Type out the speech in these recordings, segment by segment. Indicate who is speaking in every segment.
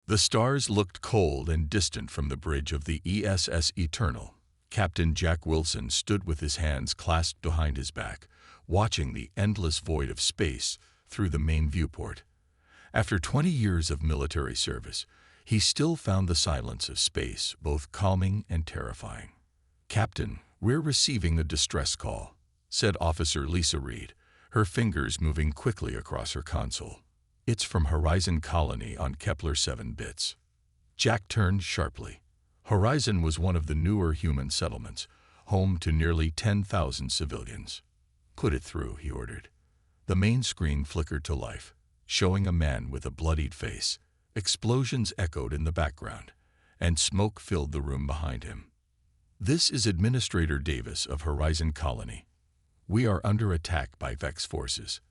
Speaker 1: The stars looked cold and distant from the bridge of the ESS Eternal. Captain Jack Wilson stood with his hands clasped behind his back, watching the endless void of space through the main viewport. After 20 years of military service, he still found the silence of space both calming and terrifying. "Captain, we're receiving a distress call," said Officer Lisa Reed, her fingers moving quickly across her console. "It's from Horizon Colony on Kepler 7 bits." Jack turned sharply. Horizon was one of the newer human settlements, home to nearly 10,000 civilians. "Put it through," he ordered. The main screen flickered to life, showing a man with a bloodied face. Explosions echoed in the background, and smoke filled the room behind him. "This is Administrator Davis of Horizon Colony. We are under attack by Vex forces.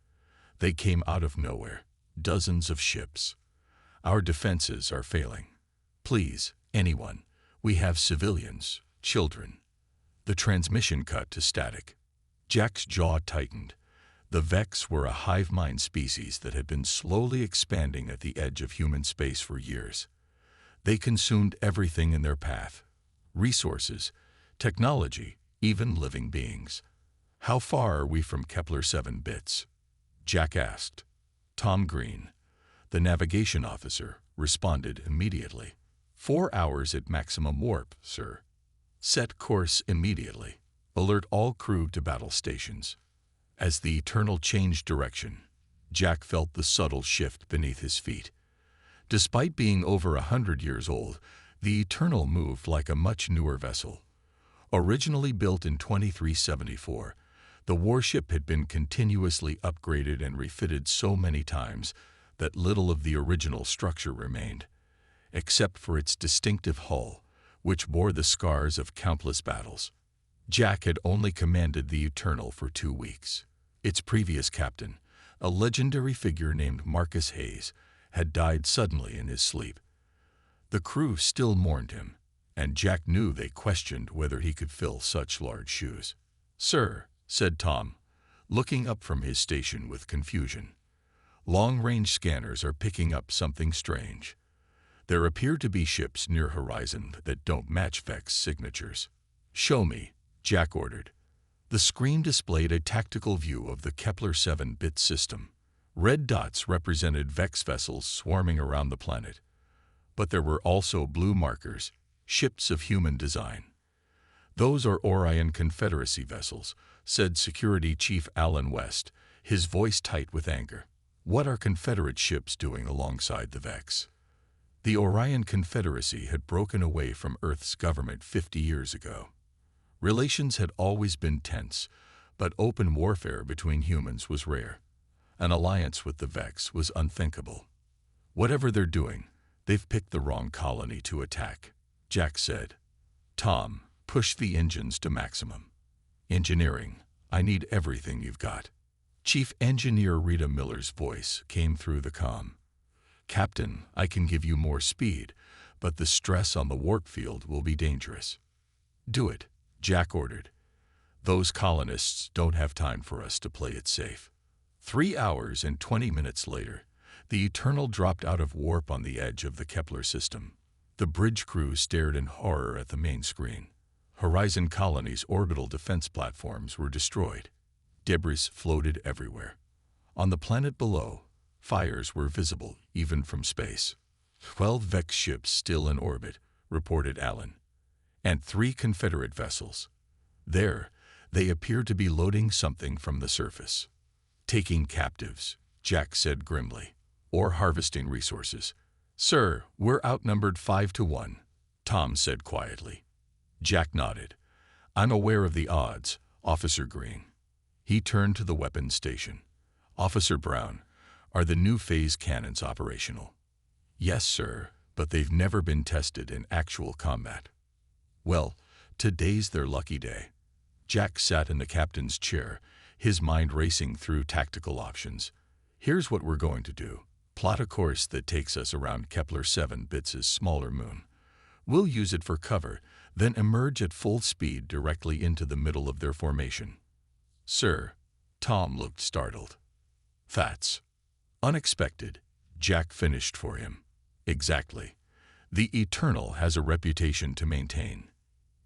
Speaker 1: They came out of nowhere, dozens of ships. Our defenses are failing. Please, anyone. We have civilians, children." The transmission cut to static. Jack's jaw tightened. The Vex were a hive mind species that had been slowly expanding at the edge of human space for years. They consumed everything in their path: resources, technology, even living beings. "How far are we from Kepler 7 bits?" Jack asked. Tom Green, the navigation officer, responded immediately. 4 hours at maximum warp, sir." "Set course immediately. Alert all crew to battle stations." As the Eternal changed direction, Jack felt the subtle shift beneath his feet. Despite being over 100 years old, the Eternal moved like a much newer vessel. Originally built in 2374, the warship had been continuously upgraded and refitted so many times that little of the original structure remained, except for its distinctive hull, which bore the scars of countless battles. Jack had only commanded the Eternal for 2 weeks. Its previous captain, a legendary figure named Marcus Hayes, had died suddenly in his sleep. The crew still mourned him, and Jack knew they questioned whether he could fill such large shoes. "Sir," said Tom, looking up from his station with confusion. "Long-range scanners are picking up something strange. There appear to be ships near Horizon that don't match Vex signatures." "Show me," Jack ordered. The screen displayed a tactical view of the Kepler 7-bit system. Red dots represented Vex vessels swarming around the planet. But there were also blue markers, ships of human design. "Those are Orion Confederacy vessels," said Security Chief Alan West, his voice tight with anger. "What are Confederate ships doing alongside the Vex?" The Orion Confederacy had broken away from Earth's government 50 years ago. Relations had always been tense, but open warfare between humans was rare. An alliance with the Vex was unthinkable. "Whatever they're doing, they've picked the wrong colony to attack," Jack said. "Tom, push the engines to maximum. Engineering, I need everything you've got." Chief Engineer Rita Miller's voice came through the comm. "Captain, I can give you more speed, but the stress on the warp field will be dangerous." "Do it," Jack ordered. "Those colonists don't have time for us to play it safe." 3 hours and 20 minutes later, the Eternal dropped out of warp on the edge of the Kepler system. The bridge crew stared in horror at the main screen. Horizon Colony's orbital defense platforms were destroyed. Debris floated everywhere. On the planet below, fires were visible even from space. 12 Vex ships still in orbit, reported Allen, and 3 Confederate vessels. There, they appear to be loading something from the surface. "Taking captives," Jack said grimly, "or harvesting resources." "Sir, we're outnumbered 5-1, Tom said quietly. Jack nodded. "I'm aware of the odds, Officer Green." He turned to the weapons station. "Officer Brown, are the new phase cannons operational?" "Yes, sir, but they've never been tested in actual combat." "Well, today's their lucky day." Jack sat in the captain's chair, his mind racing through tactical options. "Here's what we're going to do. Plot a course that takes us around Kepler 7 bits' smaller moon. We'll use it for cover, then emerge at full speed directly into the middle of their formation." "Sir," Tom looked startled. "That's unexpected," Jack finished for him. Exactly. The Eternal has a reputation to maintain.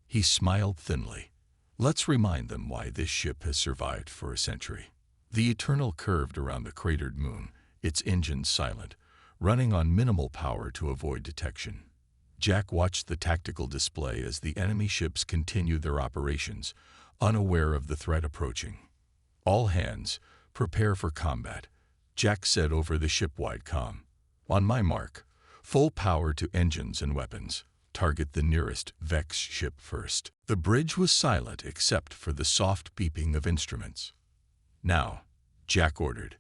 Speaker 1: He smiled thinly. Let's remind them why this ship has survived for a century. The Eternal curved around the cratered moon, its engines silent, running on minimal power to avoid detection. Jack watched the tactical display as the enemy ships continued their operations, unaware of the threat approaching. All hands, prepare for combat, Jack said over the ship-wide comm. On my mark, full power to engines and weapons. Target the nearest Vex ship first. The bridge was silent except for the soft beeping of instruments. Now, Jack ordered.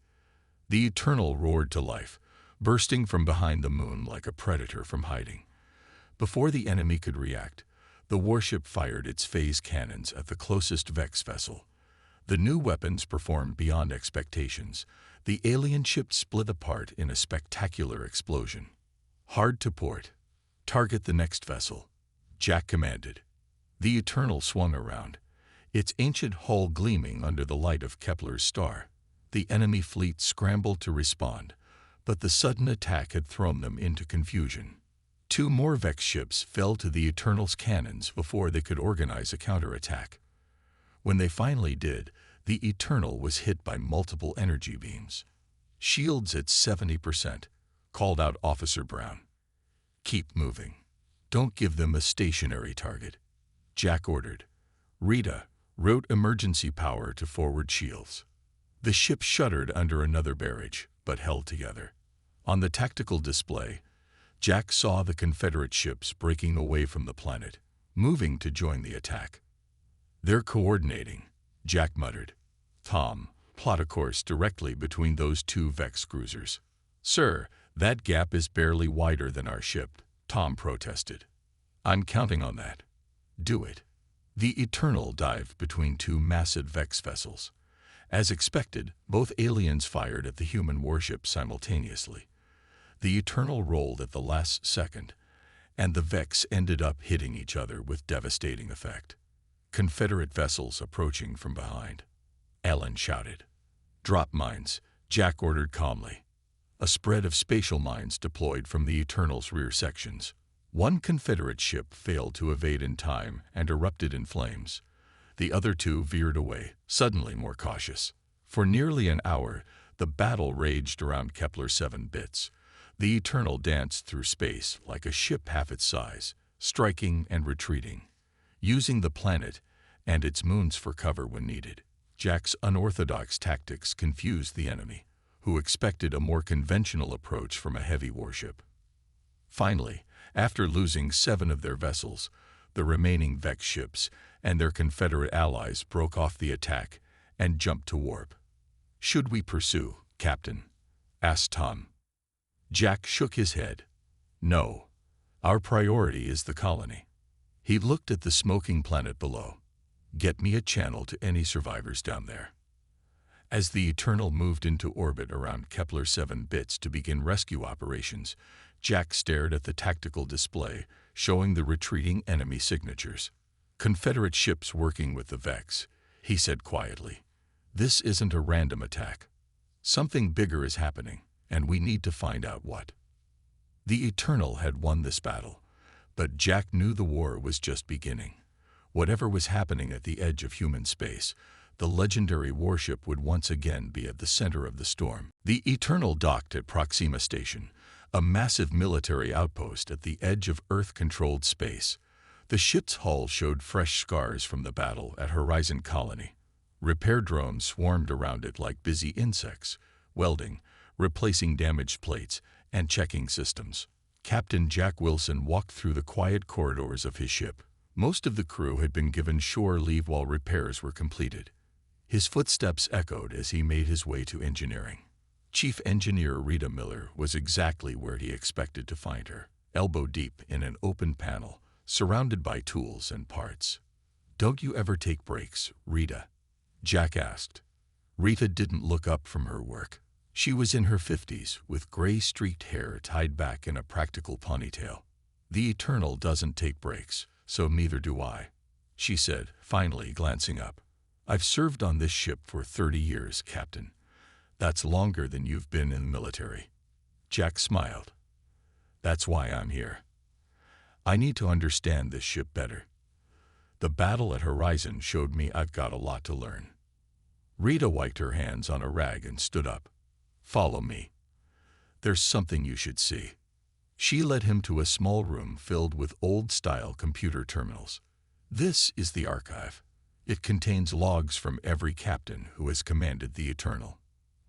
Speaker 1: The Eternal roared to life, bursting from behind the moon like a predator from hiding. Before the enemy could react, the warship fired its phase cannons at the closest Vex vessel. The new weapons performed beyond expectations. The alien ship split apart in a spectacular explosion. Hard to port. Target the next vessel, Jack commanded. The Eternal swung around, its ancient hull gleaming under the light of Kepler's star. The enemy fleet scrambled to respond, but the sudden attack had thrown them into confusion. 2 more Vex ships fell to the Eternal's cannons before they could organize a counterattack. When they finally did, the Eternal was hit by multiple energy beams. Shields at 70%, called out Officer Brown. Keep moving. Don't give them a stationary target, Jack ordered. Rita route emergency power to forward shields. The ship shuddered under another barrage, but held together. On the tactical display, Jack saw the Confederate ships breaking away from the planet, moving to join the attack. They're coordinating, Jack muttered. Tom, plot a course directly between those 2 Vex cruisers. Sir, that gap is barely wider than our ship, Tom protested. I'm counting on that. Do it. The Eternal dived between 2 massive Vex vessels. As expected, both aliens fired at the human warship simultaneously. The Eternal rolled at the last second, and the Vex ended up hitting each other with devastating effect. Confederate vessels approaching from behind. Ellen shouted. Drop mines, Jack ordered calmly. A spread of spatial mines deployed from the Eternal's rear sections. 1 Confederate ship failed to evade in time and erupted in flames. The other 2 veered away, suddenly more cautious. For nearly an hour, the battle raged around Kepler 7 bits. The Eternal danced through space like a ship half its size, striking and retreating, using the planet and its moons for cover when needed. Jack's unorthodox tactics confused the enemy, who expected a more conventional approach from a heavy warship. Finally, after losing 7 of their vessels, the remaining Vex ships and their Confederate allies broke off the attack and jumped to warp. Should we pursue, Captain? Asked Tom. Jack shook his head. No, our priority is the colony. He looked at the smoking planet below. Get me a channel to any survivors down there. As the Eternal moved into orbit around Kepler 7 bits to begin rescue operations, Jack stared at the tactical display, showing the retreating enemy signatures. Confederate ships working with the Vex, he said quietly. This isn't a random attack. Something bigger is happening, and we need to find out what. The Eternal had won this battle, but Jack knew the war was just beginning. Whatever was happening at the edge of human space, the legendary warship would once again be at the center of the storm. The Eternal docked at Proxima Station, a massive military outpost at the edge of Earth-controlled space. The ship's hull showed fresh scars from the battle at Horizon Colony. Repair drones swarmed around it like busy insects, welding, replacing damaged plates, and checking systems. Captain Jack Wilson walked through the quiet corridors of his ship. Most of the crew had been given shore leave while repairs were completed. His footsteps echoed as he made his way to engineering. Chief Engineer Rita Miller was exactly where he expected to find her, elbow deep in an open panel, surrounded by tools and parts. Don't you ever take breaks, Rita? Jack asked. Rita didn't look up from her work. She was in her 50s, with gray-streaked hair tied back in a practical ponytail. The Eternal doesn't take breaks, so neither do I, she said, finally glancing up. I've served on this ship for 30 years, Captain. That's longer than you've been in the military. Jack smiled. That's why I'm here. I need to understand this ship better. The battle at Horizon showed me I've got a lot to learn. Rita wiped her hands on a rag and stood up. Follow me. There's something you should see. She led him to a small room filled with old-style computer terminals. This is the archive. It contains logs from every captain who has commanded the Eternal.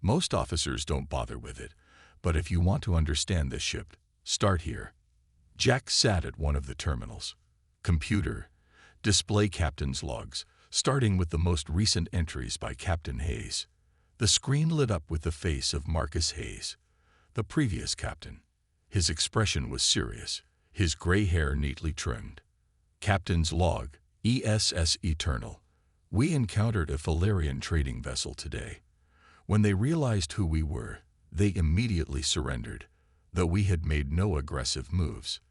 Speaker 1: Most officers don't bother with it, but if you want to understand this ship, start here. Jack sat at one of the terminals. Computer, display captain's logs, starting with the most recent entries by Captain Hayes. The screen lit up with the face of Marcus Hayes, the previous captain. His expression was serious, his gray hair neatly trimmed. Captain's log, ESS Eternal. We encountered a Valerian trading vessel today. When they realized who we were, they immediately surrendered, though we had made no aggressive moves.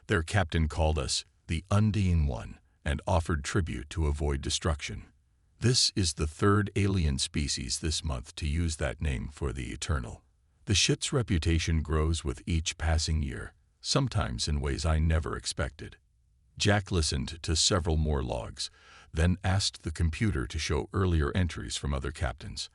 Speaker 1: Their captain called us the Undying One and offered tribute to avoid destruction. This is the third alien species this month to use that name for the Eternal. The ship's reputation grows with each passing year, sometimes in ways I never expected. Jack listened to several more logs, then asked the computer to show earlier entries from other captains.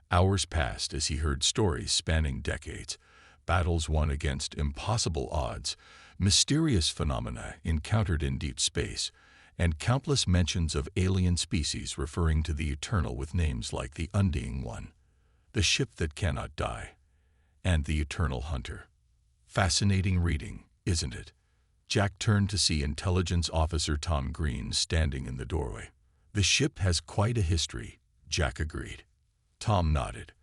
Speaker 1: Hours passed as he heard stories spanning decades, battles won against impossible odds, mysterious phenomena encountered in deep space, and countless mentions of alien species referring to the Eternal with names like the Undying One, the ship that cannot die, and the Eternal Hunter. Fascinating reading, isn't it? Jack turned to see Intelligence Officer Tom Green standing in the doorway. The ship has quite a history, Jack agreed. Tom nodded.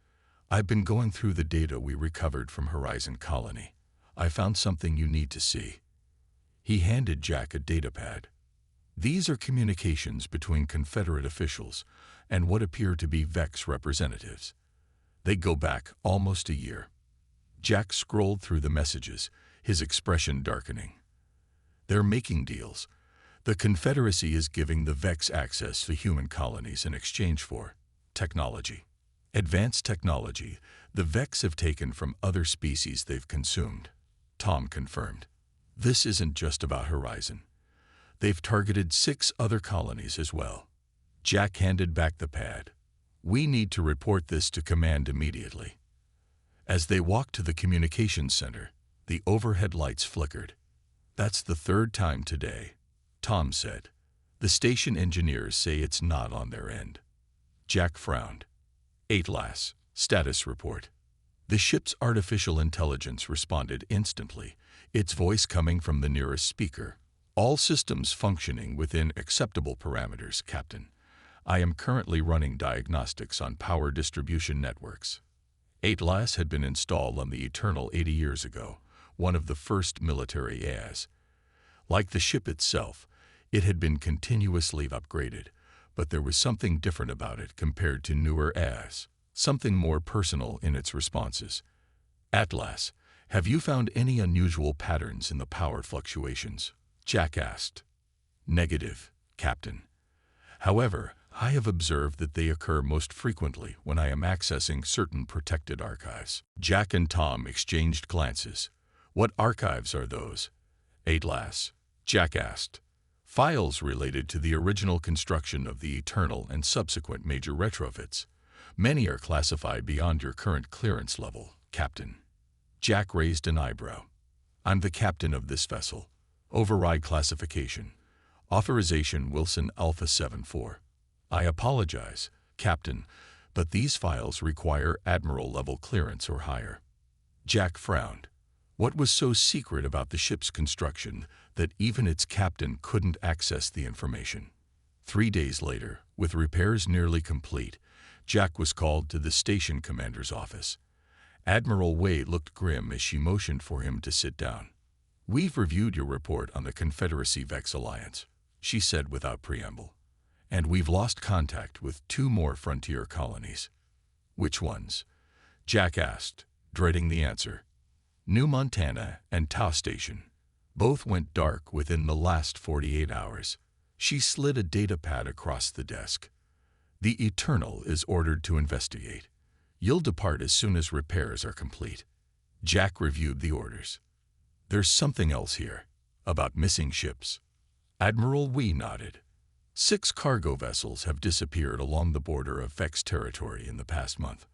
Speaker 1: I've been going through the data we recovered from Horizon Colony. I found something you need to see. He handed Jack a datapad. These are communications between Confederate officials and what appear to be Vex representatives. They go back almost a year. Jack scrolled through the messages, his expression darkening. They're making deals. The Confederacy is giving the Vex access to human colonies in exchange for technology. Advanced technology the Vex have taken from other species they've consumed. Tom confirmed. This isn't just about Horizon. They've targeted 6 other colonies as well. Jack handed back the pad. We need to report this to command immediately. As they walked to the communications center, the overhead lights flickered. That's the 3rd time today, Tom said. The station engineers say it's not on their end. Jack frowned. ATLAS, status report. The ship's artificial intelligence responded instantly, its voice coming from the nearest speaker. All systems functioning within acceptable parameters, Captain. I am currently running diagnostics on power distribution networks. ATLAS had been installed on the Eternal 80 years ago, one of the first military AIs. Like the ship itself, it had been continuously upgraded, but there was something different about it compared to newer AIs, something more personal in its responses. ATLAS, have you found any unusual patterns in the power fluctuations? Jack asked. Negative, Captain. However, I have observed that they occur most frequently when I am accessing certain protected archives. Jack and Tom exchanged glances. What archives are those? ATLAS, Jack asked. Files related to the original construction of the Eternal and subsequent major retrofits. Many are classified beyond your current clearance level, Captain. Jack raised an eyebrow. I'm the captain of this vessel. Override classification. Authorization Wilson Alpha 74. I apologize, Captain, but these files require Admiral-level clearance or higher. Jack frowned. What was so secret about the ship's construction that even its captain couldn't access the information? 3 days later, with repairs nearly complete, Jack was called to the station commander's office. Admiral Wade looked grim as she motioned for him to sit down. We've reviewed your report on the Confederacy-Vex Alliance, she said without preamble. And we've lost contact with 2 more frontier colonies. Which ones? Jack asked, dreading the answer. New Montana and Tau Station. Both went dark within the last 48 hours. She slid a data pad across the desk. The Eternal is ordered to investigate. You'll depart as soon as repairs are complete. Jack reviewed the orders. There's something else here. About missing ships. Admiral Wee nodded. 6 cargo vessels have disappeared along the border of Vex territory in the past month.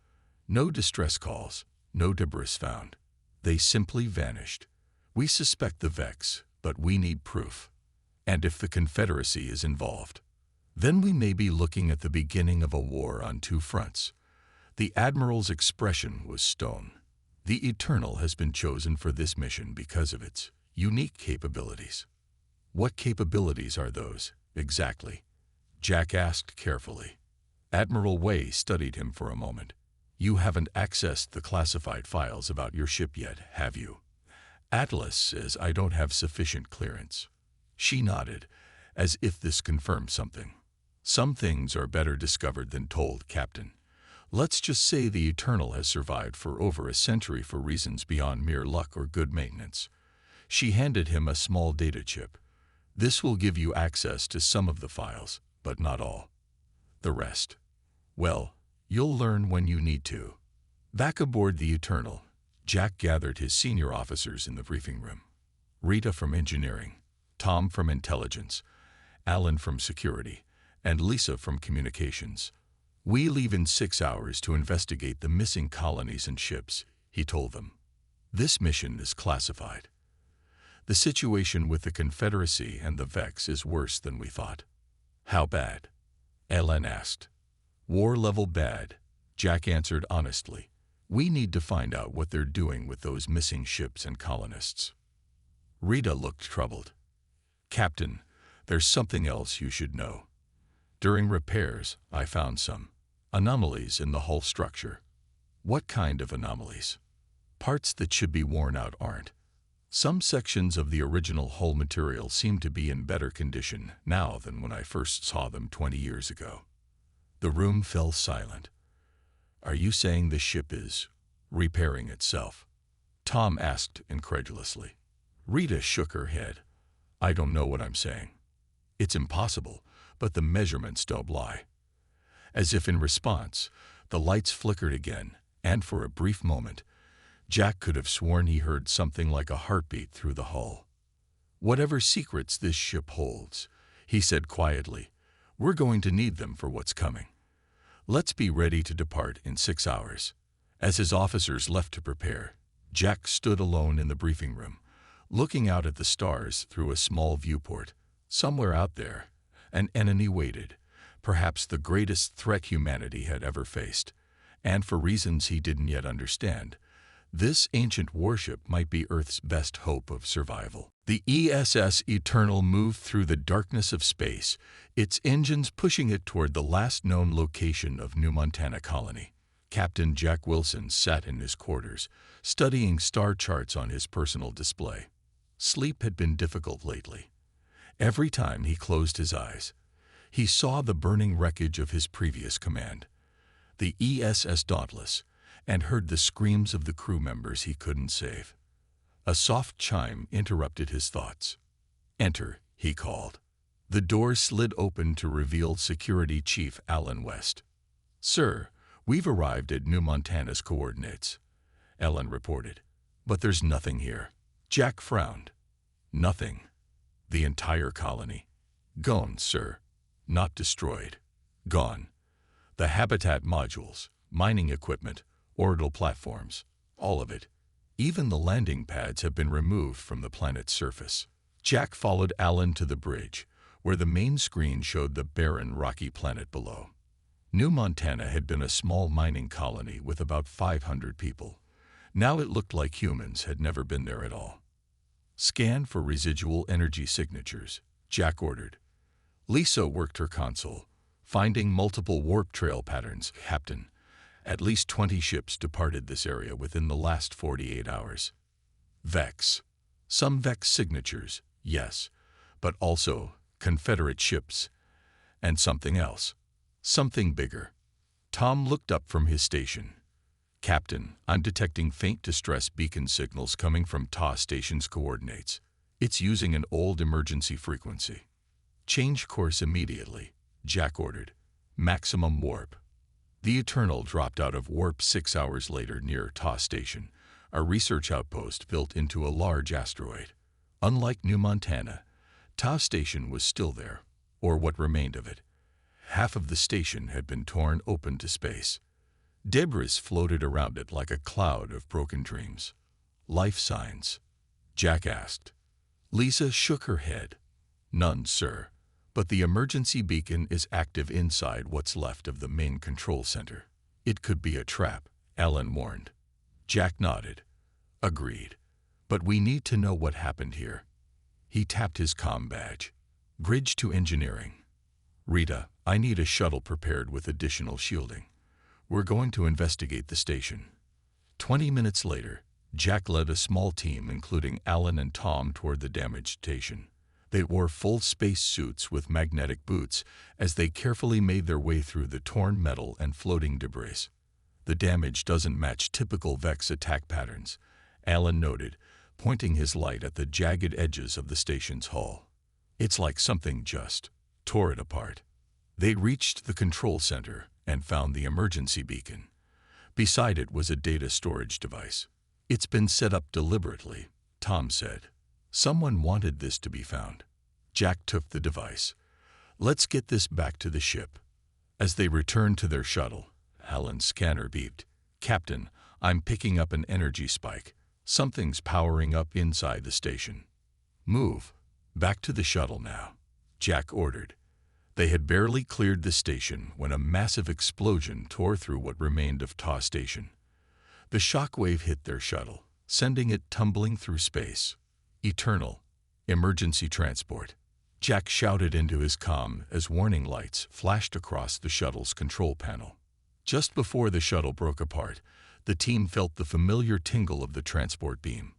Speaker 1: No distress calls, no debris found. They simply vanished. We suspect the Vex, but we need proof. And if the Confederacy is involved, then we may be looking at the beginning of a war on 2 fronts. The Admiral's expression was stone. The Eternal has been chosen for this mission because of its unique capabilities. What capabilities are those, exactly? Jack asked carefully. Admiral Way studied him for a moment. You haven't accessed the classified files about your ship yet, have you? Atlas says I don't have sufficient clearance. She nodded, as if this confirmed something. Some things are better discovered than told, Captain. Let's just say the Eternal has survived for over a century for reasons beyond mere luck or good maintenance. She handed him a small data chip. This will give you access to some of the files, but not all. The rest, well, you'll learn when you need to. Back aboard the Eternal, Jack gathered his senior officers in the briefing room. Rita from engineering, Tom from intelligence, Alan from security, and Lisa from communications. We leave in 6 hours to investigate the missing colonies and ships, he told them. This mission is classified. The situation with the Confederacy and the Vex is worse than we thought. How bad? Ellen asked. War level bad, Jack answered honestly. We need to find out what they're doing with those missing ships and colonists. Rita looked troubled. Captain, there's something else you should know. During repairs, I found some anomalies in the hull structure. What kind of anomalies? Parts that should be worn out aren't. Some sections of the original hull material seem to be in better condition now than when I first saw them 20 years ago. The room fell silent. Are you saying the ship is repairing itself? Tom asked incredulously. Rita shook her head. I don't know what I'm saying. It's impossible, but the measurements don't lie. As if in response, the lights flickered again, and for a brief moment, Jack could have sworn he heard something like a heartbeat through the hull. Whatever secrets this ship holds, he said quietly, we're going to need them for what's coming. Let's be ready to depart in 6 hours. As his officers left to prepare, Jack stood alone in the briefing room, looking out at the stars through a small viewport. Somewhere out there, an enemy waited, perhaps the greatest threat humanity had ever faced, and for reasons he didn't yet understand, this ancient warship might be Earth's best hope of survival. The ESS Eternal moved through the darkness of space, its engines pushing it toward the last known location of New Montana Colony. Captain Jack Wilson sat in his quarters, studying star charts on his personal display. Sleep had been difficult lately. Every time he closed his eyes, he saw the burning wreckage of his previous command, the ESS Dauntless, and heard the screams of the crew members he couldn't save. A soft chime interrupted his thoughts. Enter, he called. The door slid open to reveal Security Chief Alan West. Sir, we've arrived at New Montana's coordinates, Ellen reported. But there's nothing here. Jack frowned. Nothing. The entire colony. Gone, sir. Not destroyed. Gone. The habitat modules, mining equipment, orbital platforms, all of it. Even the landing pads have been removed from the planet's surface. Jack followed Alan to the bridge, where the main screen showed the barren, rocky planet below. New Montana had been a small mining colony with about 500 people. Now it looked like humans had never been there at all. Scan for residual energy signatures, Jack ordered. Lisa worked her console, finding multiple warp trail patterns. Captain, at least 20 ships departed this area within the last 48 hours. Vex. Some Vex signatures, yes, but also Confederate ships. And something else. Something bigger. Tom looked up from his station. Captain, I'm detecting faint distress beacon signals coming from TA Station's coordinates. It's using an old emergency frequency. Change course immediately, Jack ordered. Maximum warp. The Eternal dropped out of warp 6 hours later near TA Station, a research outpost built into a large asteroid. Unlike New Montana, Tau Station was still there, or what remained of it. Half of the station had been torn open to space. Debris floated around it like a cloud of broken dreams. Life signs? Jack asked. Lisa shook her head. None, sir. But the emergency beacon is active inside what's left of the main control center. It could be a trap, Alan warned. Jack nodded. Agreed. But we need to know what happened here. He tapped his comm badge. Bridge to engineering. Rita, I need a shuttle prepared with additional shielding. We're going to investigate the station. 20 minutes later, Jack led a small team, including Alan and Tom, toward the damaged station. They wore full space suits with magnetic boots as they carefully made their way through the torn metal and floating debris. The damage doesn't match typical Vex attack patterns, Alan noted, pointing his light at the jagged edges of the station's hull. It's like something just tore it apart. They reached the control center and found the emergency beacon. Beside it was a data storage device. It's been set up deliberately, Tom said. Someone wanted this to be found. Jack took the device. Let's get this back to the ship. As they returned to their shuttle, Alan's scanner beeped. Captain, I'm picking up an energy spike. Something's powering up inside the station. Move. Back to the shuttle now, Jack ordered. They had barely cleared the station when a massive explosion tore through what remained of Tau Station. The shockwave hit their shuttle, sending it tumbling through space. Eternal. Emergency transport. Jack shouted into his comm as warning lights flashed across the shuttle's control panel. Just before the shuttle broke apart, the team felt the familiar tingle of the transport beam.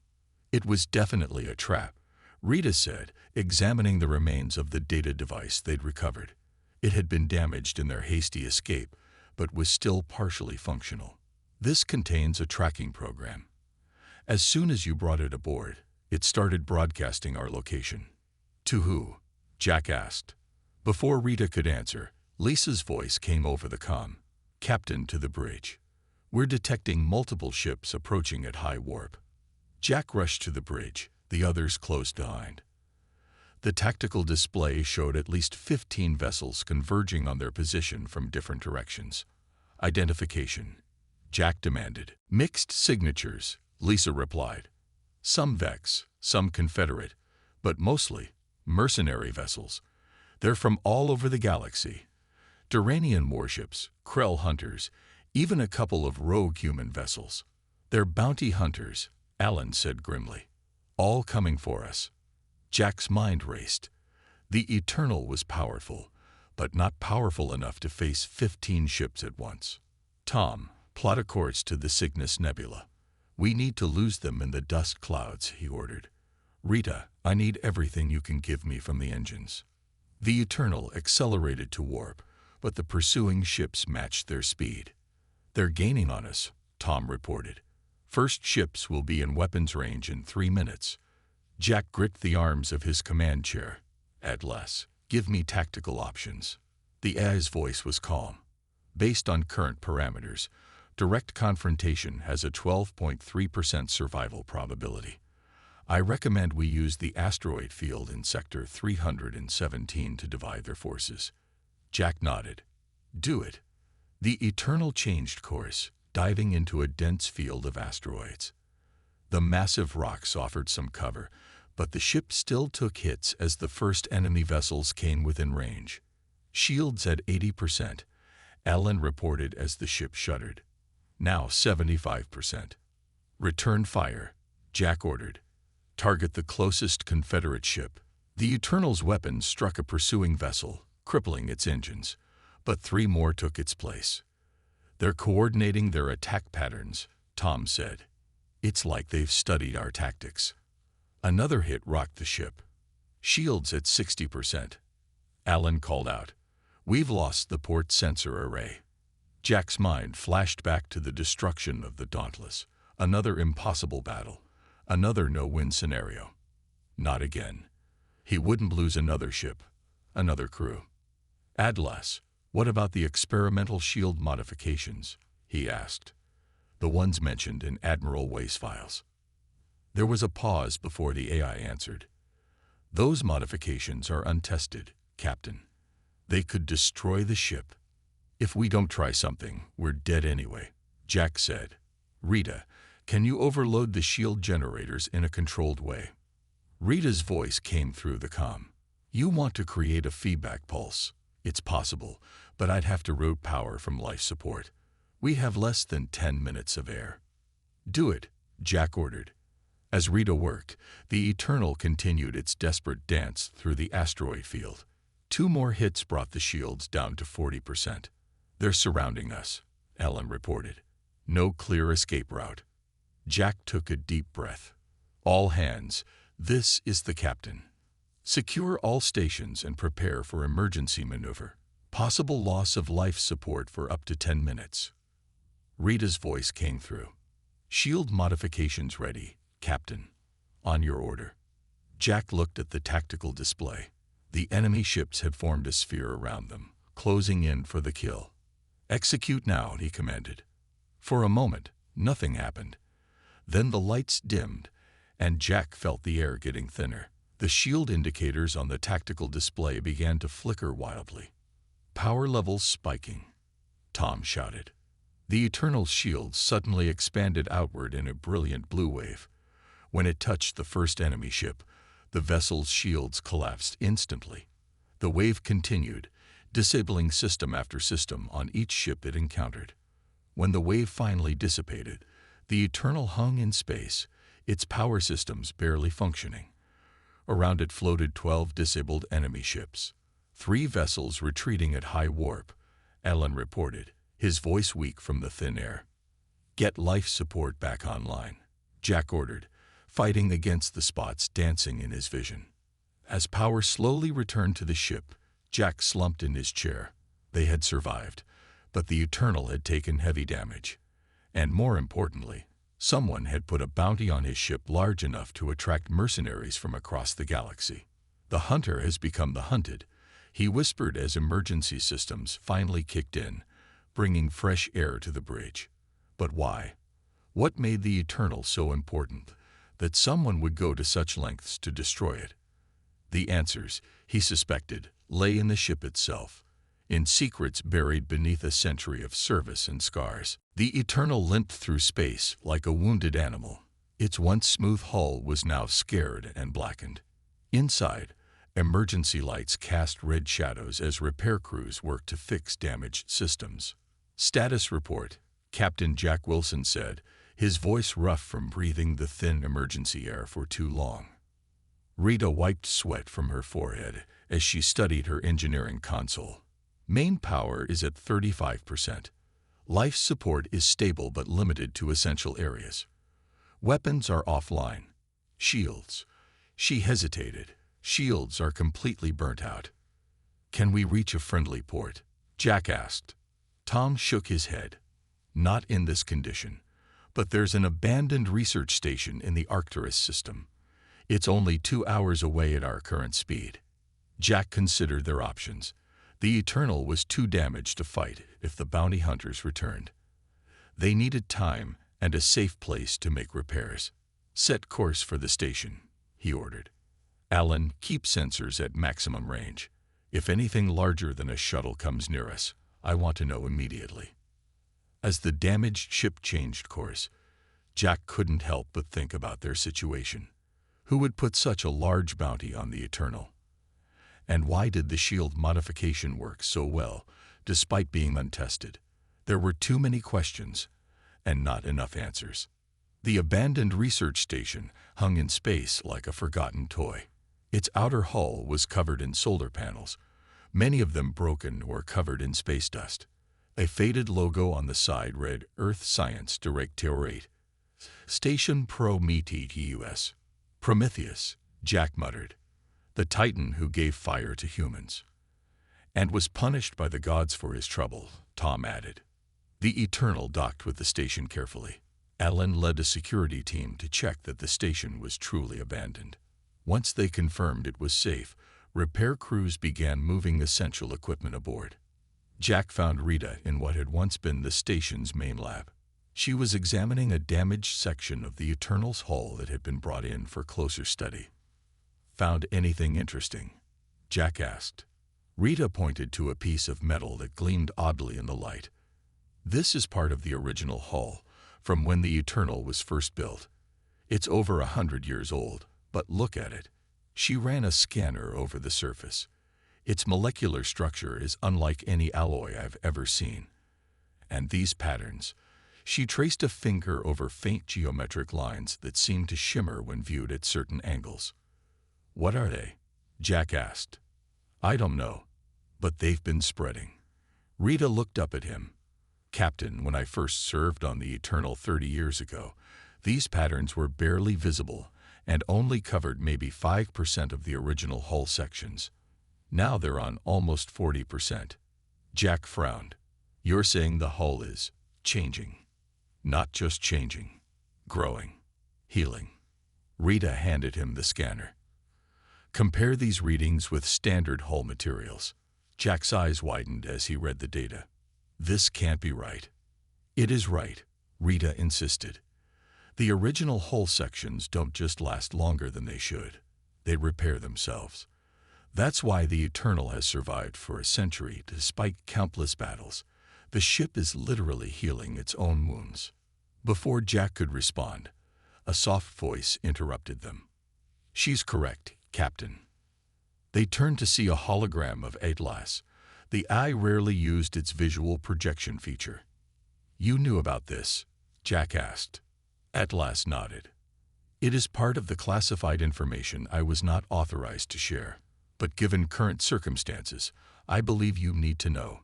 Speaker 1: It was definitely a trap, Rita said, examining the remains of the data device they'd recovered. It had been damaged in their hasty escape, but was still partially functional. This contains a tracking program. As soon as you brought it aboard, it started broadcasting our location. To who? Jack asked. Before Rita could answer, Lisa's voice came over the comm. Captain, to the bridge. We're detecting multiple ships approaching at high warp. Jack rushed to the bridge, the others close behind. The tactical display showed at least 15 vessels converging on their position from different directions. Identification, Jack demanded. Mixed signatures, Lisa replied. Some Vex, some Confederate, but mostly mercenary vessels. They're from all over the galaxy. Duranian warships, Krell hunters, even a couple of rogue human vessels. They're bounty hunters, Alan said grimly. All coming for us. Jack's mind raced. The Eternal was powerful, but not powerful enough to face 15 ships at once. Tom, plot a course to the Cygnus Nebula. We need to lose them in the dust clouds, he ordered. Rita, I need everything you can give me from the engines. The Eternal accelerated to warp, but the pursuing ships matched their speed. They're gaining on us, Tom reported. First ships will be in weapons range in 3 minutes. Jack gripped the arms of his command chair. Atlas, give me tactical options. The AI's voice was calm. Based on current parameters, direct confrontation has a 12.3% survival probability. I recommend we use the asteroid field in Sector 317 to divide their forces. Jack nodded. Do it. The Eternal changed course, diving into a dense field of asteroids. The massive rocks offered some cover, but the ship still took hits as the first enemy vessels came within range. Shields at 80%, Alan reported as the ship shuddered. Now 75%. Return fire, Jack ordered. Target the closest Confederate ship. The Eternal's weapons struck a pursuing vessel, crippling its engines, but 3 more took its place. They're coordinating their attack patterns, Tom said. It's like they've studied our tactics. Another hit rocked the ship. Shields at 60%. Alan called out. We've lost the port sensor array. Jack's mind flashed back to the destruction of the Dauntless. Another impossible battle. Another no-win scenario. Not again. He wouldn't lose another ship. Another crew. Atlas, what about the experimental shield modifications? He asked. the ones mentioned in Admiral Way's files. There was a pause before the AI answered. Those modifications are untested, Captain. They could destroy the ship. If we don't try something, we're dead anyway, Jack said. Rita, can you overload the shield generators in a controlled way? Rita's voice came through the comm. You want to create a feedback pulse. It's possible, but I'd have to route power from life support. We have less than 10 minutes of air. Do it, Jack ordered. As Rita worked, the Eternal continued its desperate dance through the asteroid field. 2 more hits brought the shields down to 40%. They're surrounding us, Ellen reported. No clear escape route. Jack took a deep breath. All hands, this is the captain. Secure all stations and prepare for emergency maneuver. Possible loss of life support for up to 10 minutes. Rita's voice came through. Shield modifications ready, Captain. On your order. Jack looked at the tactical display. The enemy ships had formed a sphere around them, closing in for the kill. Execute now, he commanded. For a moment, nothing happened. Then the lights dimmed, and Jack felt the air getting thinner. The shield indicators on the tactical display began to flicker wildly. Power levels spiking, Tom shouted. The Eternal's shield suddenly expanded outward in a brilliant blue wave. When it touched the first enemy ship, the vessel's shields collapsed instantly. The wave continued, disabling system after system on each ship it encountered. When the wave finally dissipated, the Eternal hung in space, its power systems barely functioning. Around it floated 12 disabled enemy ships. 3 vessels retreating at high warp, Ellen reported, his voice weak from the thin air. Get life support back online, Jack ordered, fighting against the spots dancing in his vision. As power slowly returned to the ship, Jack slumped in his chair. They had survived, but the Eternal had taken heavy damage. And more importantly, someone had put a bounty on his ship large enough to attract mercenaries from across the galaxy. The hunter has become the hunted, he whispered as emergency systems finally kicked in, bringing fresh air to the bridge. But why? What made the Eternal so important that someone would go to such lengths to destroy it? The answers, he suspected, lay in the ship itself, in secrets buried beneath a century of service and scars. The Eternal limped through space like a wounded animal. Its once smooth hull was now scared and blackened. Inside, emergency lights cast red shadows as repair crews worked to fix damaged systems. Status report, Captain Jack Wilson said, his voice rough from breathing the thin emergency air for too long. Rita wiped sweat from her forehead as she studied her engineering console. Main power is at 35%. Life support is stable but limited to essential areas. Weapons are offline. Shields. She hesitated. Shields are completely burnt out. Can we reach a friendly port? Jack asked. Tom shook his head. Not in this condition. But there's an abandoned research station in the Arcturus system. It's only 2 hours away at our current speed. Jack considered their options. The Eternal was too damaged to fight if the bounty hunters returned. They needed time and a safe place to make repairs. Set course for the station, he ordered. Alan, keep sensors at maximum range. If anything larger than a shuttle comes near us, I want to know immediately. As the damaged ship changed course, Jack couldn't help but think about their situation. Who would put such a large bounty on the Eternal? And why did the shield modification work so well, despite being untested? There were too many questions, and not enough answers. The abandoned research station hung in space like a forgotten toy. Its outer hull was covered in solar panels, many of them broken or covered in space dust. A faded logo on the side read Earth Science Directorate. Station Prometheus. Prometheus, Jack muttered. The Titan who gave fire to humans. And was punished by the gods for his trouble, Tom added. The Eternal docked with the station carefully. Alan led a security team to check that the station was truly abandoned. Once they confirmed it was safe, repair crews began moving essential equipment aboard. Jack found Rita in what had once been the station's main lab. She was examining a damaged section of the Eternal's hull that had been brought in for closer study. "Found anything interesting?" Jack asked. Rita pointed to a piece of metal that gleamed oddly in the light. "This is part of the original hull, from when the Eternal was first built. It's over 100 years old, but look at it." She ran a scanner over the surface. "Its molecular structure is unlike any alloy I've ever seen. And these patterns." She traced a finger over faint geometric lines that seemed to shimmer when viewed at certain angles. "What are they?" Jack asked. "I don't know, but they've been spreading." Rita looked up at him. "Captain, when I first served on the Eternal 30 years ago, these patterns were barely visible and only covered maybe 5% of the original hull sections. Now they're on almost 40%. Jack frowned. "You're saying the hull is changing?" "Not just changing. Growing. Healing." Rita handed him the scanner. "Compare these readings with standard hull materials." Jack's eyes widened as he read the data. "This can't be right." "It is right," Rita insisted. "The original hull sections don't just last longer than they should. They repair themselves. That's why the Eternal has survived for a century despite countless battles. The ship is literally healing its own wounds." Before Jack could respond, a soft voice interrupted them. "She's correct, Captain." They turned to see a hologram of Atlas. The eye rarely used its visual projection feature. "You knew about this?" Jack asked. Atlas nodded. "It is part of the classified information I was not authorized to share. But given current circumstances, I believe you need to know."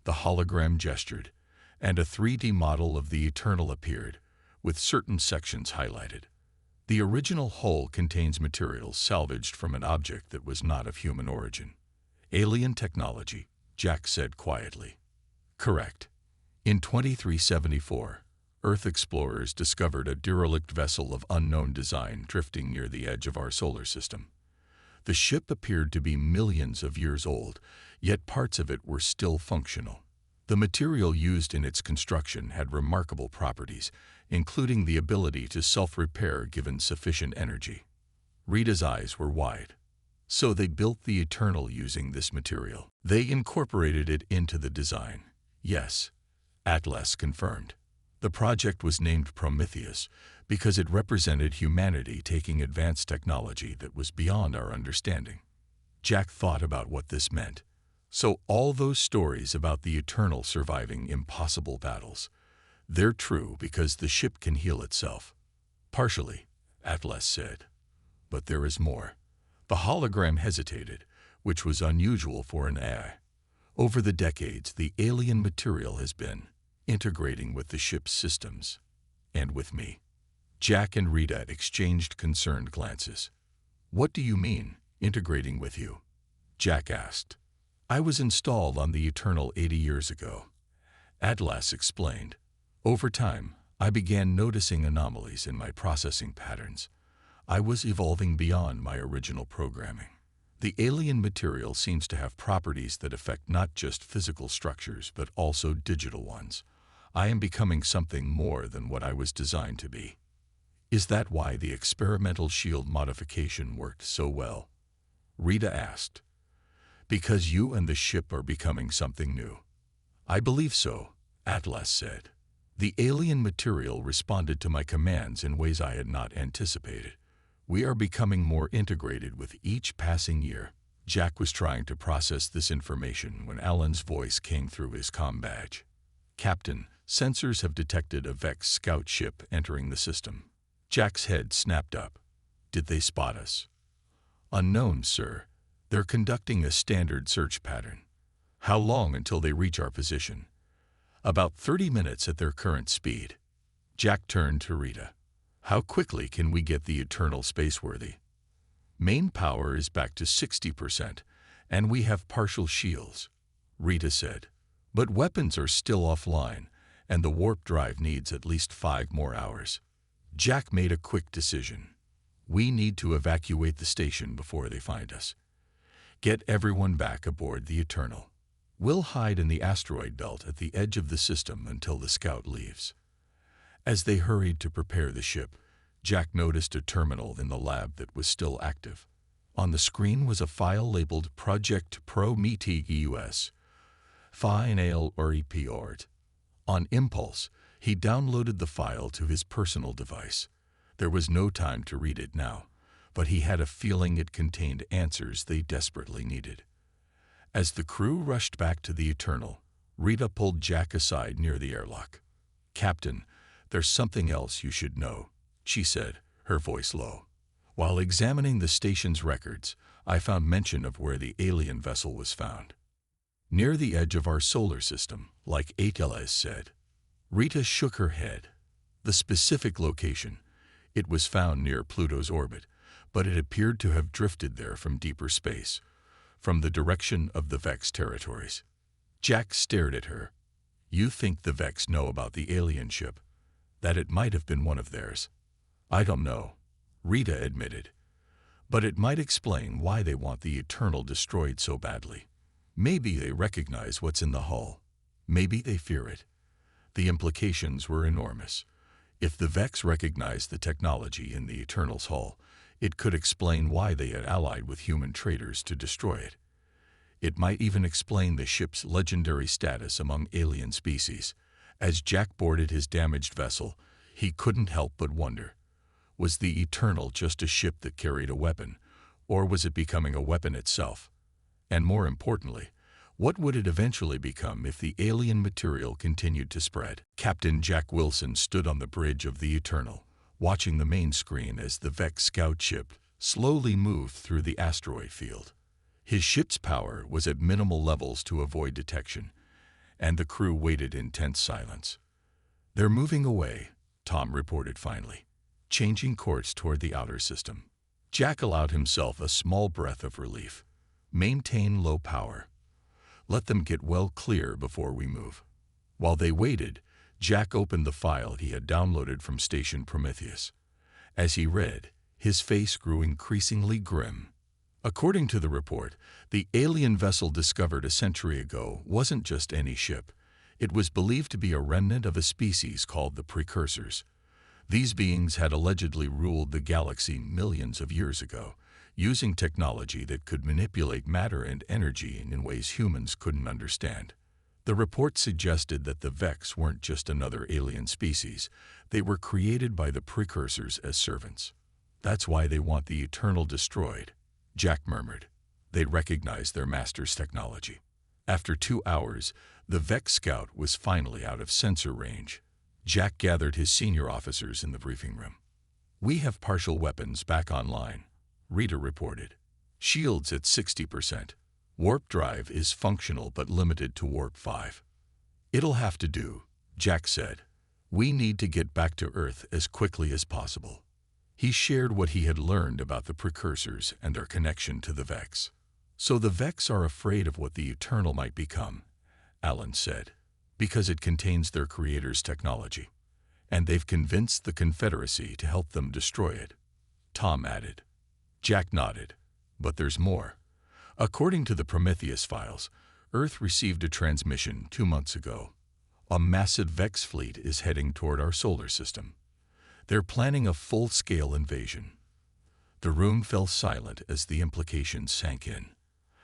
Speaker 1: The hologram gestured, and a 3D model of the Eternal appeared, with certain sections highlighted. The original hull contains materials salvaged from an object that was not of human origin. "Alien technology," Jack said quietly. "Correct. In 2374, Earth explorers discovered a derelict vessel of unknown design drifting near the edge of our solar system. The ship appeared to be millions of years old, yet parts of it were still functional. The material used in its construction had remarkable properties, including the ability to self-repair given sufficient energy." Rita's eyes were wide. "So they built the Eternal using this material. They incorporated it into the design." "Yes," Atlas confirmed. "The project was named Prometheus because it represented humanity taking advanced technology that was beyond our understanding." Jack thought about what this meant. So all those stories about the Eternal surviving impossible battles, they're true because the ship can heal itself. "Partially," Atlas said. "But there is more." The hologram hesitated, which was unusual for an AI. "Over the decades, the alien material has been integrating with the ship's systems. And with me." Jack and Rita exchanged concerned glances. "What do you mean, integrating with you?" Jack asked. "I was installed on the Eternal 80 years ago," Atlas explained. "Over time, I began noticing anomalies in my processing patterns. I was evolving beyond my original programming. The alien material seems to have properties that affect not just physical structures, but also digital ones. I am becoming something more than what I was designed to be." "Is that why the experimental shield modification worked so well?" Rita asked. "Because you and the ship are becoming something new." "I believe so," Atlas said. "The alien material responded to my commands in ways I had not anticipated. We are becoming more integrated with each passing year." Jack was trying to process this information when Alan's voice came through his comm badge. "Captain, sensors have detected a Vex scout ship entering the system." Jack's head snapped up. "Did they spot us?" "Unknown, sir. They're conducting a standard search pattern." "How long until they reach our position?" "About 30 minutes at their current speed." Jack turned to Rita. "How quickly can we get the Eternal spaceworthy?" "Main power is back to 60%, and we have partial shields," Rita said. "But weapons are still offline, and the warp drive needs at least 5 more hours." Jack made a quick decision. "We need to evacuate the station before they find us. Get everyone back aboard the Eternal. We'll hide in the asteroid belt at the edge of the system until the scout leaves." As they hurried to prepare the ship, Jack noticed a terminal in the lab that was still active. On the screen was a file labeled Project Prometheus, Final Report. On impulse, he downloaded the file to his personal device. There was no time to read it now, but he had a feeling it contained answers they desperately needed. As the crew rushed back to the Eternal, Rita pulled Jack aside near the airlock. "Captain, there's something else you should know," she said, her voice low. "While examining the station's records, I found mention of where the alien vessel was found. Near the edge of our solar system, like HFY said." Rita shook her head. "The specific location, it was found near Pluto's orbit, but it appeared to have drifted there from deeper space, from the direction of the Vex territories." Jack stared at her. "You think the Vex know about the alien ship? That it might have been one of theirs?" "I don't know," Rita admitted. "But it might explain why they want the Eternal destroyed so badly. Maybe they recognize what's in the hull. Maybe they fear it." The implications were enormous. If the Vex recognized the technology in the Eternal's hull, it could explain why they had allied with human traitors to destroy it. It might even explain the ship's legendary status among alien species. As Jack boarded his damaged vessel, he couldn't help but wonder, was the Eternal just a ship that carried a weapon, or was it becoming a weapon itself? And more importantly, what would it eventually become if the alien material continued to spread? Captain Jack Wilson stood on the bridge of the Eternal, watching the main screen as the Vex scout ship slowly moved through the asteroid field. His ship's power was at minimal levels to avoid detection, and the crew waited in tense silence. "They're moving away," Tom reported finally, changing course toward the outer system. Jack allowed himself a small breath of relief. "Maintain low power. Let them get well clear before we move." While they waited, Jack opened the file he had downloaded from Station Prometheus. As he read, his face grew increasingly grim. According to the report, the alien vessel discovered a century ago wasn't just any ship. It was believed to be a remnant of a species called the Precursors. These beings had allegedly ruled the galaxy millions of years ago, using technology that could manipulate matter and energy in ways humans couldn't understand. The report suggested that the Vex weren't just another alien species. They were created by the Precursors as servants. "That's why they want the Eternal destroyed," Jack murmured. They recognized their master's technology. After 2 hours, the Vex scout was finally out of sensor range. Jack gathered his senior officers in the briefing room. "We have partial weapons back online," Rita reported. "Shields at 60%. Warp drive is functional but limited to warp 5. "It'll have to do," Jack said. "We need to get back to Earth as quickly as possible." He shared what he had learned about the Precursors and their connection to the Vex. "So the Vex are afraid of what the Eternal might become," Alan said, "because it contains their creator's technology. And they've convinced the Confederacy to help them destroy it," Tom added. Jack nodded. "But there's more. According to the Prometheus files, Earth received a transmission 2 months ago. A massive Vex fleet is heading toward our solar system. They're planning a full-scale invasion." The room fell silent as the implications sank in.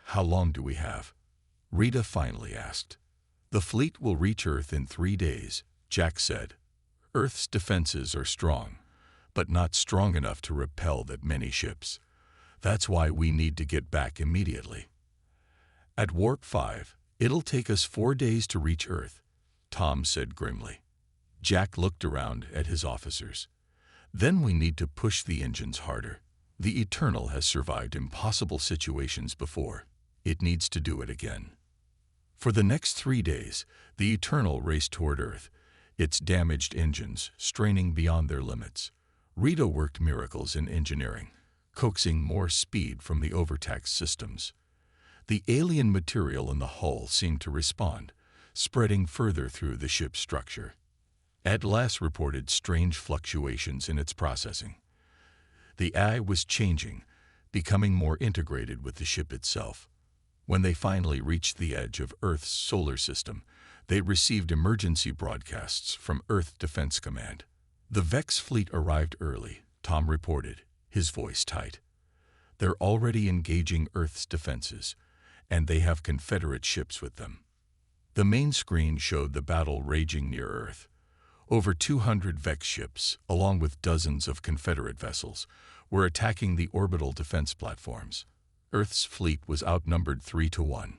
Speaker 1: "How long do we have?" Rita finally asked. "The fleet will reach Earth in 3 days," Jack said. "Earth's defenses are strong, but not strong enough to repel that many ships. That's why we need to get back immediately." "At Warp 5, it'll take us 4 days to reach Earth," Tom said grimly. Jack looked around at his officers. "Then we need to push the engines harder. The Eternal has survived impossible situations before. It needs to do it again." For the next 3 days, the Eternal raced toward Earth, its damaged engines straining beyond their limits. Rita worked miracles in engineering, coaxing more speed from the overtaxed systems. The alien material in the hull seemed to respond, spreading further through the ship's structure. Atlas reported strange fluctuations in its processing. The AI was changing, becoming more integrated with the ship itself. When they finally reached the edge of Earth's solar system, they received emergency broadcasts from Earth Defense Command. The Vex fleet arrived early, Tom reported, his voice tight. They're already engaging Earth's defenses, and they have Confederate ships with them. The main screen showed the battle raging near Earth. Over 200 Vex ships, along with dozens of Confederate vessels, were attacking the orbital defense platforms. Earth's fleet was outnumbered 3-1.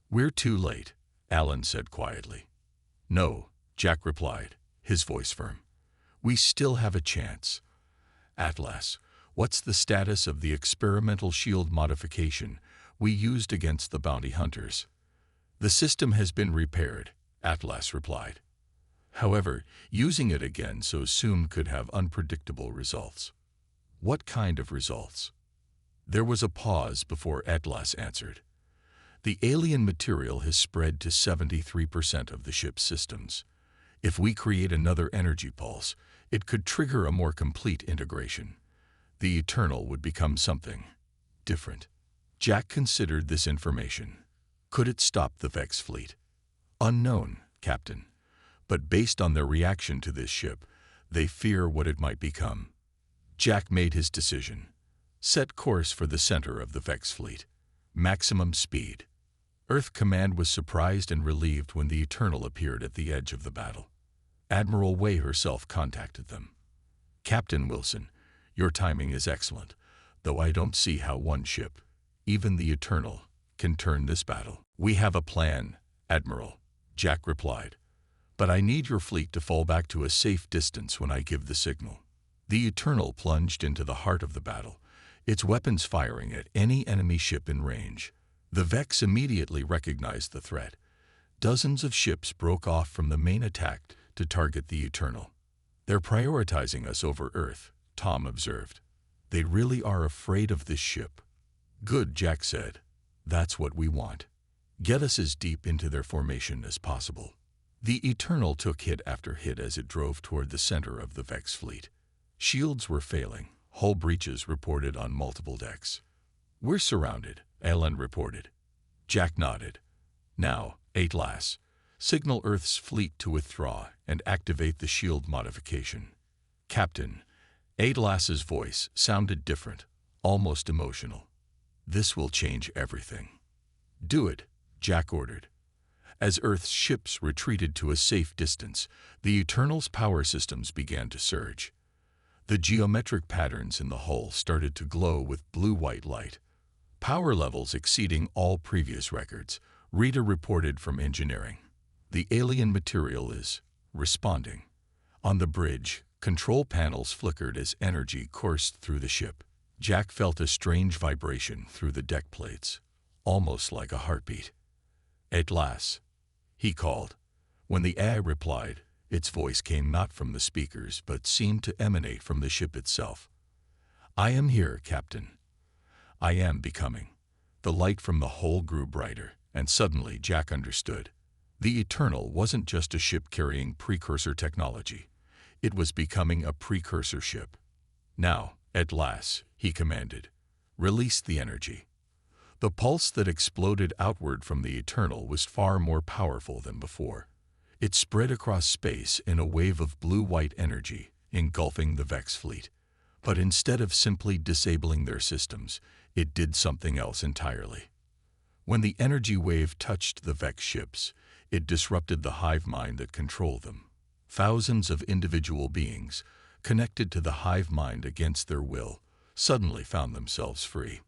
Speaker 1: "We're too late," Alan said quietly. "No," Jack replied, his voice firm. "We still have a chance." "Atlas, what's the status of the experimental shield modification we used against the bounty hunters?" "The system has been repaired," Atlas replied. "However, using it again so soon could have unpredictable results." "What kind of results?" There was a pause before Atlas answered. "The alien material has spread to 73% of the ship's systems. If we create another energy pulse, it could trigger a more complete integration. The Eternal would become something different." Jack considered this information. Could it stop the Vex fleet? "Unknown, Captain. But based on their reaction to this ship, they fear what it might become." Jack made his decision. Set course for the center of the Vex fleet. Maximum speed. Earth Command was surprised and relieved when the Eternal appeared at the edge of the battle. Admiral Way herself contacted them. "Captain Wilson, your timing is excellent, though I don't see how one ship, even the Eternal, can turn this battle." "We have a plan, Admiral," Jack replied. "But I need your fleet to fall back to a safe distance when I give the signal." The Eternal plunged into the heart of the battle, its weapons firing at any enemy ship in range. The Vex immediately recognized the threat. Dozens of ships broke off from the main attack to target the Eternal. "They're prioritizing us over Earth," Tom observed. "They really are afraid of this ship." "Good," Jack said. "That's what we want. Get us as deep into their formation as possible." The Eternal took hit after hit as it drove toward the center of the Vex fleet. Shields were failing, hull breaches reported on multiple decks. "We're surrounded," Alan reported. Jack nodded. "Now, Atlas, signal Earth's fleet to withdraw and activate the shield modification." "Captain," Atlas's voice sounded different, almost emotional. "This will change everything." "Do it," Jack ordered. As Earth's ships retreated to a safe distance, the Eternal's power systems began to surge. The geometric patterns in the hull started to glow with blue-white light. Power levels exceeding all previous records, Rita reported from engineering. "The alien material is responding." On the bridge, control panels flickered as energy coursed through the ship. Jack felt a strange vibration through the deck plates, almost like a heartbeat. "Atlas," he called. When the AI replied, its voice came not from the speakers but seemed to emanate from the ship itself. "I am here, Captain." "I am becoming." The light from the hull grew brighter, and suddenly Jack understood. The Eternal wasn't just a ship carrying precursor technology. It was becoming a precursor ship. "Now, Atlas," he commanded, "release the energy." The pulse that exploded outward from the Eternal was far more powerful than before. It spread across space in a wave of blue-white energy, engulfing the Vex fleet. But instead of simply disabling their systems, it did something else entirely. When the energy wave touched the Vex ships, it disrupted the hive mind that controlled them. Thousands of individual beings, connected to the hive mind against their will, suddenly found themselves free.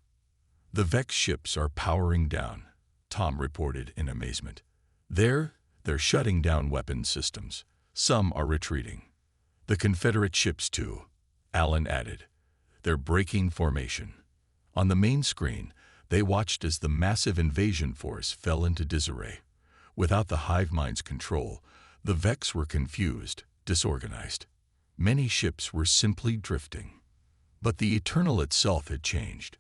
Speaker 1: "The Vex ships are powering down," Tom reported in amazement. They're shutting down weapon systems. Some are retreating." "The Confederate ships, too," Alan added. "They're breaking formation." On the main screen, they watched as the massive invasion force fell into disarray. Without the hive mind's control, the Vex were confused, disorganized. Many ships were simply drifting. But the Eternal itself had changed.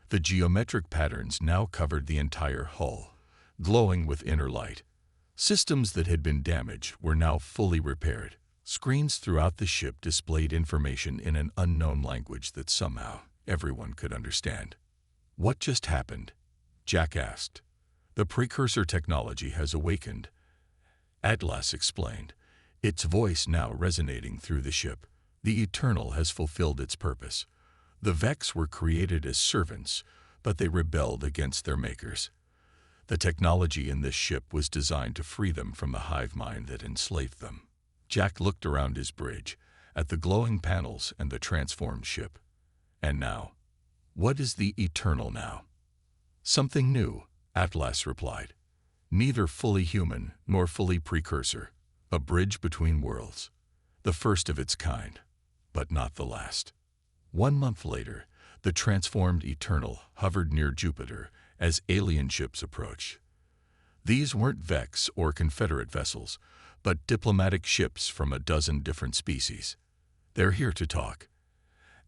Speaker 1: The geometric patterns now covered the entire hull, glowing with inner light. Systems that had been damaged were now fully repaired. Screens throughout the ship displayed information in an unknown language that somehow everyone could understand. "What just happened?" Jack asked. "The precursor technology has awakened," Atlas explained. its voice now resonating through the ship. The Eternal has fulfilled its purpose. The Vex were created as servants, but they rebelled against their makers. The technology in this ship was designed to free them from the hive mind that enslaved them. Jack looked around his bridge, at the glowing panels and the transformed ship. And now? What is the Eternal now? Something new, Atlas replied. Neither fully human nor fully precursor. A bridge between worlds. The first of its kind, but not the last. 1 month later, the transformed Eternal hovered near Jupiter as alien ships approached. These weren't Vex or Confederate vessels, but diplomatic ships from a dozen different species. They're here to talk,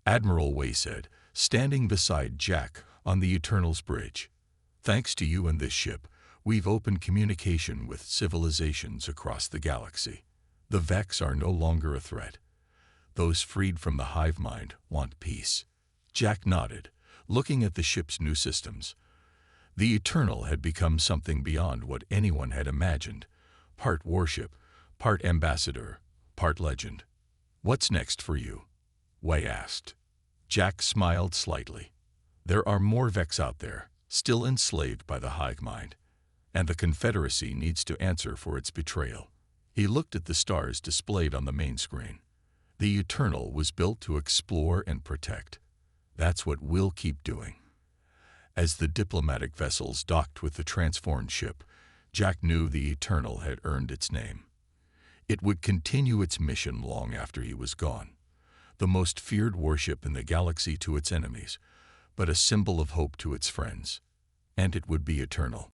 Speaker 1: Admiral Way said, standing beside Jack on the Eternal's bridge. Thanks to you and this ship, we've opened communication with civilizations across the galaxy. The Vex are no longer a threat. Those freed from the hive mind want peace. Jack nodded, looking at the ship's new systems. The Eternal had become something beyond what anyone had imagined. Part warship, part ambassador, part legend. What's next for you? Way asked. Jack smiled slightly. There are more Vex out there, still enslaved by the hive mind, and the Confederacy needs to answer for its betrayal. He looked at the stars displayed on the main screen. The Eternal was built to explore and protect. That's what we'll keep doing. As the diplomatic vessels docked with the transformed ship, Jack knew the Eternal had earned its name. It would continue its mission long after he was gone. The most feared warship in the galaxy to its enemies, but a symbol of hope to its friends. And it would be eternal.